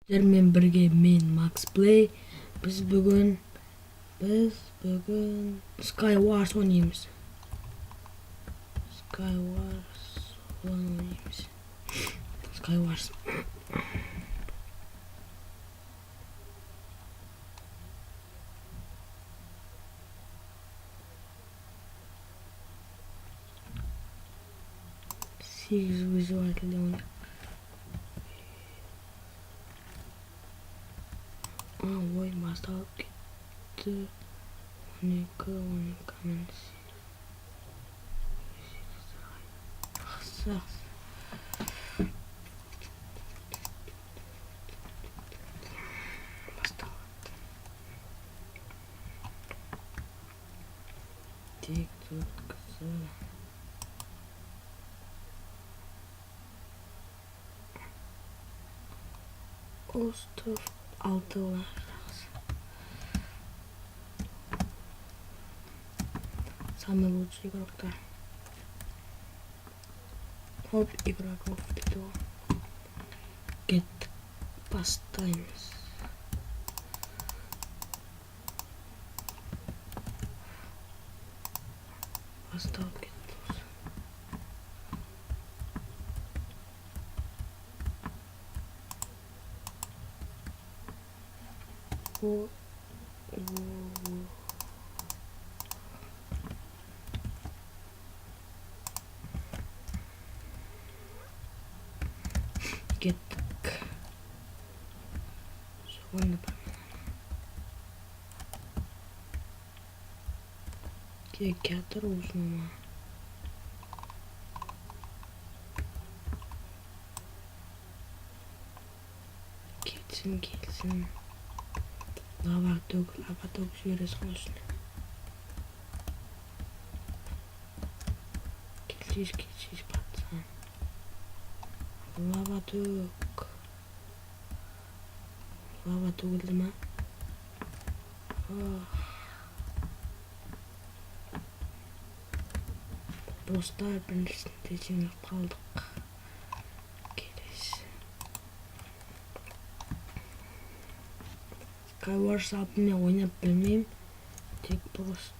Сіздермен бірге мен Макс Play. Біз бүгін Skywars ойнаймыз. Skywars. Сегіз визуальді ойнайық. Ой, басталып кетті. 12 Жақсы. Басталады. Тек өткізі. Остров 6 олар. Самый лучший игрок-то. Топ игроков кто? Get pastimes. Поставь get. О. Кеттік. Соны кетір ұзынма. Келсін. Лава төк жібере салсын. Келсіз патсан. Лава төгілді ма? Достар, біріншісінде жеңіп қалдық. Келесі. Skywars атымен ойнап білмеймін. Тек просто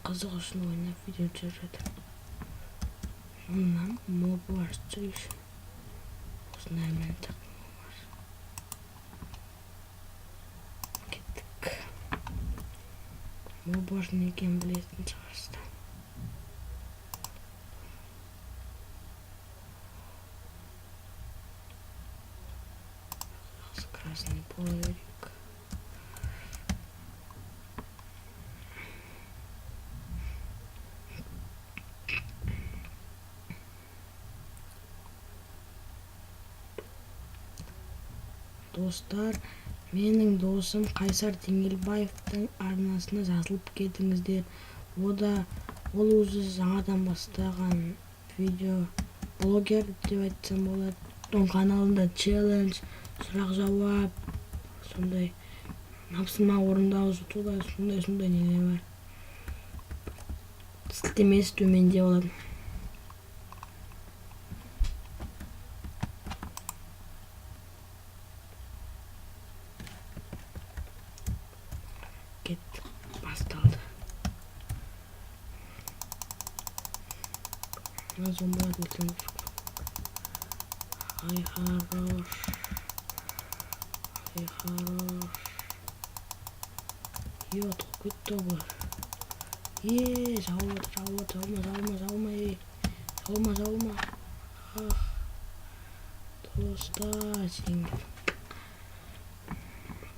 қызық үшін ойнап видео түсіріп жатырмын. Оннан мобилар түсірейші. Осындай мен тақым бар. Кеттік. Мобилар не екенін білетін шығарсыздар. Красный половик. Достар, менің досым Қайсар Теңелбаевтың арнасына жазылып кетіңіздер. Ол өзі жаңадан бастаған видео блогер деп айтсам болады. Оның каналында челлендж, сұрақ жауап, сондай тапсырма орындау, сондай нелер бар. Сілтемесі төменде болады. Басталды. Зомбилар өлтірген. Ай, хорош. Йот, кетті бар. Жаума. Достар, жеңдім.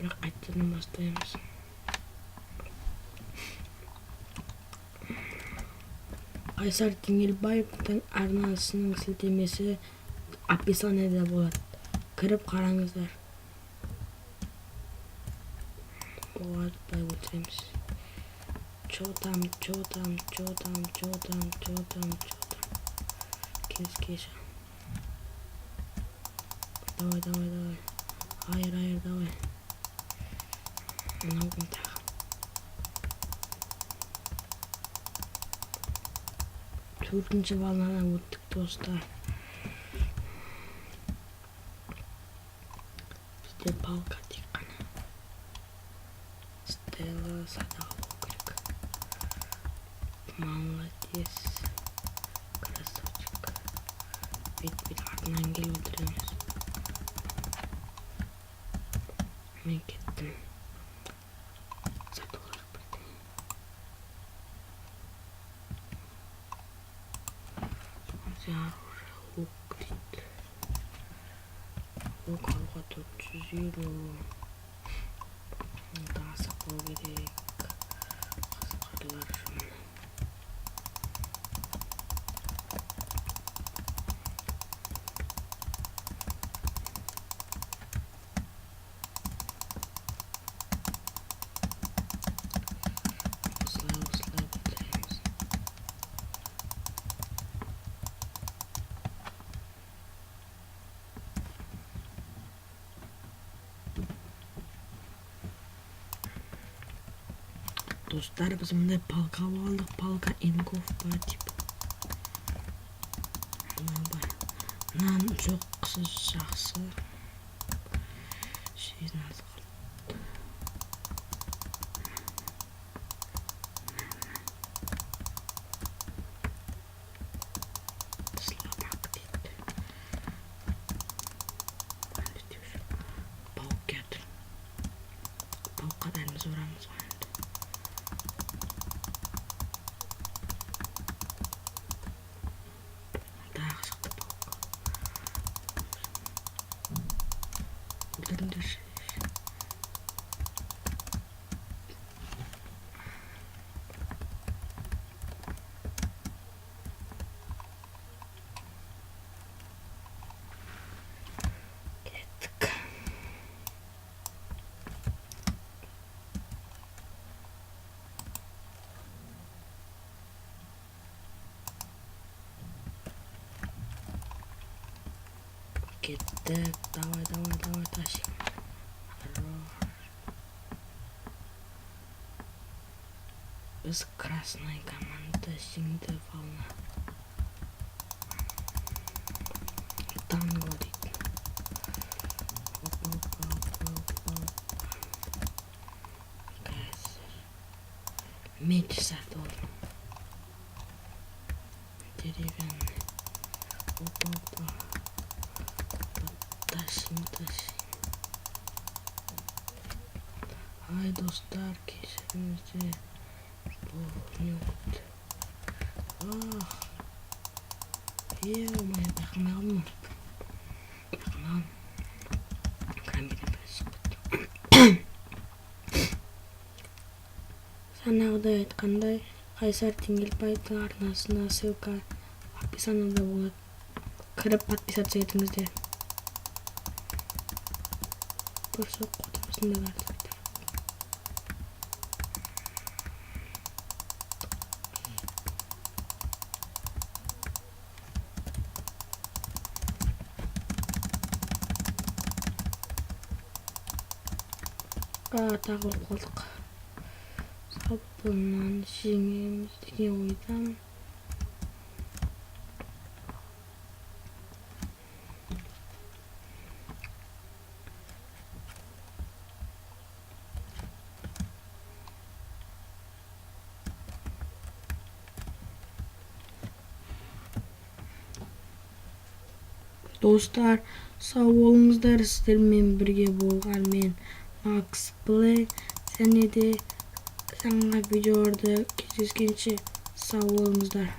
Бірақ қайтадан бастаймыз. Қайсар Теңелбаевтың арнасының сілтемесі описаниеде болады. Кіріп қараңыздар. Болады, бай өтеміз. Чо там. Кеш. Давай. Айыр, давай. Анауғын тағы. Төртінші волнадан өттік достар. же палка тек қана. Стелла сада алу керек. Молодец. Красавчик. Бет артынан келіп отырамыз. Мен кеттім. Сатылар бірден. Оружие лук дейді. Лук алуға 400 евро. Daha saklı gerek. Kasıklarlar şunu. Isla bitiririz. Dostlar biz mындай палка алдық. Палка ингов бар тип. Нан жоқ қысыз жақсы. Шейін азық. Слабак дейді. Паук кетір. Паукқа дәріміз орамыз ғой. Кеттік. Давай тащим. Біз красная команда, синьте волна. Танго дейді. Қазір меч сатып алдым. Деревянный. Тащим. Ай, достар, кешіріңіздер. Не болды. Е-май, бақымағым. Камера бірі шықты. Санағыдай айтқандай, Қайсар Теңелбаевтың арнасына ссылка описаниеда болады. Кіріп подписаться етіңіздер. Көрсек қотымызында бәрді. Тағы қолдық. Сабынан жеңеміз деген ойдамын. Достар, сау болыңыздар. Сіздермен бірге болған мен Max Play. Және де жаңа видеоларда кездескенше сау болыңыздар.